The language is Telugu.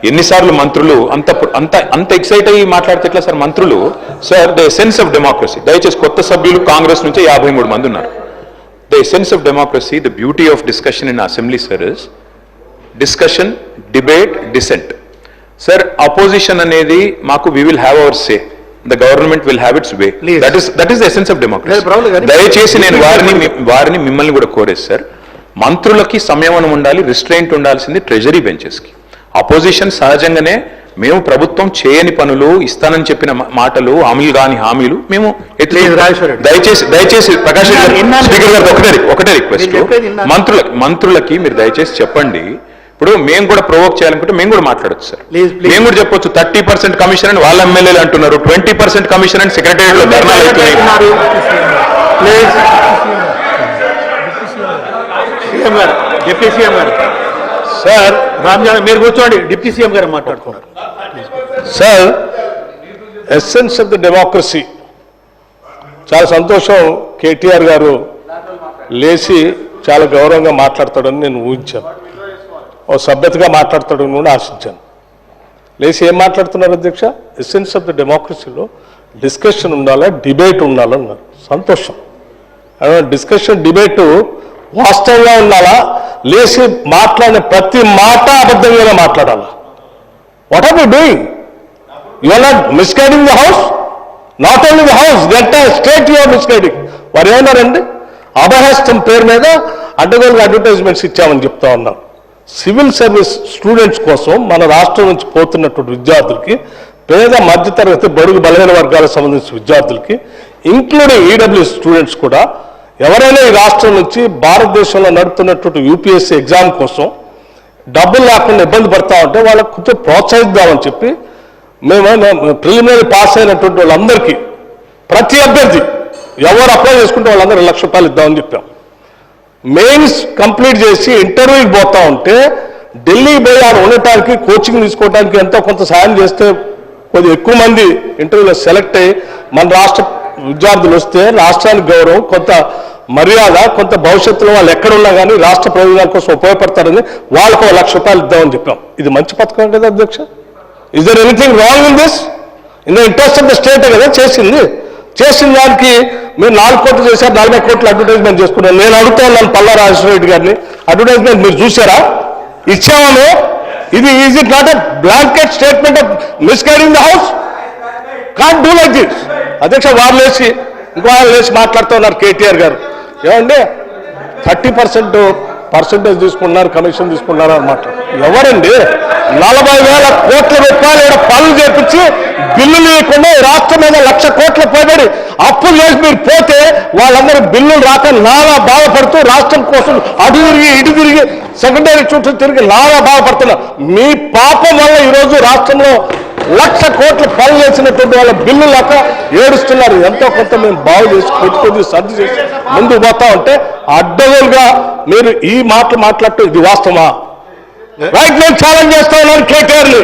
ఎన్నిసార్లు మంత్రులు అంత అంత అంత ఎక్సైట్ అయ్యి మాట్లాడితే ఎట్లా సార్ మంత్రులు? Sir the essence of democracy, దయచేసి కొత్త సభ్యులు కాంగ్రెస్ నుంచి 53 మంది ఉన్నారు. The essence of democracy, the beauty of discussion in assembly sir is discussion, debate, dissent. Sir opposition అనేది మాకు we will have our say, the government will have its way. That is the essence of democracy. దయచేసి నేను వారిని మిమ్మల్ని కూడా కోరేది సార్, మంత్రులకి సంయమనం ఉండాలి, రిస్ట్రెయింట్ ఉండాల్సింది ట్రెజరీ బెంచెస్కి. అపోజిషన్ సహజంగానే మేము ప్రభుత్వం చేయని పనులు, ఇస్తానని చెప్పిన మాటలు, హామీలు కాని హామీలు మేము దయచేసి ప్రకాష్ స్పీకర్ గారు ఒకటే రిక్వెస్ట్, మంత్రులకి మీరు దయచేసి చెప్పండి. ఇప్పుడు మేము కూడా ప్రొవోక్ చేయాలనుకుంటే మేము కూడా మాట్లాడచ్చు సార్. మేము కూడా చెప్పొచ్చు 30% కమిషన్ అని వాళ్ళ ఎమ్మెల్యేలు అంటున్నారు, 20% కమిషన్ అని సెక్రటేరియట్ లో ధర్నాలు అవుతున్నాయి. సార్ రామ్జాన్ మీరు కూర్చోండి, డిప్యూటీ సీఎం గారు మాట్లాడుతున్నారు. Sir essence of the democracy, చాలా సంతోషం కేటీఆర్ గారు లేచి చాలా గౌరవంగా మాట్లాడతాడని నేను ఊహించాను, ఓ సభ్యతగా మాట్లాడతాడని కూడా ఆశించాను. లేచి ఏం మాట్లాడుతున్నారు అధ్యక్ష? ఎసెన్స్ ఆఫ్ ద డెమోక్రసీలో డిస్కషన్ ఉండాలా, డిబేట్ ఉండాలన్నారు. సంతోషం. డిస్కషన్, డిబేటు వాస్తవంగా ఉండాలా, లేచి మాట్లాడిన ప్రతి మాట అబద్ధంగానే మాట్లాడాలా? What are you doing? You are not misguiding the house, not only the house, the entire state you are misguiding. వారు ఏమన్నారండి? అభయహస్తం పేరు మీద అడ్డగోలుగా అడ్వర్టైజ్మెంట్స్ ఇచ్చామని చెప్తా ఉన్నారు. సివిల్ సర్వీస్ స్టూడెంట్స్ కోసం మన రాష్ట్రం నుంచి పోతున్నటువంటి విద్యార్థులకి, పేద మధ్యతరగతి బడుగు బలహీన వర్గాలకు సంబంధించిన విద్యార్థులకి, ఇంక్లూడింగ్ ఈడబ్ల్యూ స్టూడెంట్స్ కూడా, ఎవరైనా ఈ రాష్ట్రం నుంచి భారతదేశంలో నడుపుతున్నటువంటి యూపీఎస్సీ ఎగ్జామ్ కోసం డబ్బులు లేకుండా ఇబ్బంది పడతా ఉంటే వాళ్ళకు కొంచెం ప్రోత్సహిద్దామని చెప్పి మేము ప్రిలిమినరీ పాస్ అయినటువంటి వాళ్ళందరికీ, ప్రతి అభ్యర్థి ఎవరు అప్లై చేసుకుంటే వాళ్ళందరూ ₹1,00,000 ఇద్దామని చెప్పాం. మెయిన్స్ కంప్లీట్ చేసి ఇంటర్వ్యూకి పోతా ఉంటే ఢిల్లీకి పోయి ఆడ ఉండటానికి, కోచింగ్ తీసుకోవడానికి ఎంతో కొంత సాయం చేస్తే కొద్దిగా ఎక్కువ మంది ఇంటర్వ్యూలో సెలెక్ట్ అయ్యి మన రాష్ట్ర విద్యార్థులు వస్తే రాష్ట్రానికి గౌరవం, కొంత మర్యాద, కొంత భవిష్యత్తులో వాళ్ళు ఎక్కడున్నా కానీ రాష్ట్ర ప్రయోజనాల కోసం ఉపయోగపడతారని వాళ్ళకు ₹1,00,000 ఇద్దామని చెప్పాం. ఇది మంచి పథకం కదా అధ్యక్ష? Is there anything wrong in this? In the interest of the state కదా చేసింది. చేసిన దానికి మీరు 4 కోట్లు చేశారు, 40 కోట్లు అడ్వర్టైజ్మెంట్ చేసుకున్నారు. నేను అడుగుతా ఉన్నాను పల్లా రాజేశ్వర రెడ్డి గారిని, అడ్వర్టైజ్మెంట్ మీరు చూసారా? ఇచ్చామని. ఇది is it not a blanket statement of misguiding the house? Can't do like this. అధ్యక్ష వారు లేచి ఇంకో ఆయన లేచి మాట్లాడుతూ ఉన్నారు కేటీఆర్ గారు. ఏమండి 30% తీసుకున్నారు, కమిషన్ తీసుకున్నారు అన్నమాట. ఎవరండి 40,000 కోట్ల రూపాయలు పనులు చేపించి బిల్లులు ఇవ్వకుండా రాష్ట్రం మీద 1,00,000 కోట్ల పైబడి అప్పులు చేసి మీరు పోతే వాళ్ళందరూ బిల్లులు రాక నానా బాధపడుతూ రాష్ట్రం కోసం అటు తిరిగి ఇటు తిరిగి సెకండరీ చుట్టూ తిరిగి నానా బాధపడుతున్నారు. మీ పాపం వల్ల ఈరోజు రాష్ట్రంలో 1,00,000 కోట్ల పనులు చేసినటువంటి వాళ్ళ బిల్లు లేక ఏడుస్తున్నారు. ఎంతో కొంత మేము బాగు చేసి కొద్ది సర్ది చేసి ముందుకు పోతా ఉంటే అడ్డగోలుగా మీరు ఈ మాటలు మాట్లాడటం ఇది వాస్తవమా? రైట్, నేను ఛాలెంజ్ చేస్తా ఉన్నాను కేటీఆర్ని.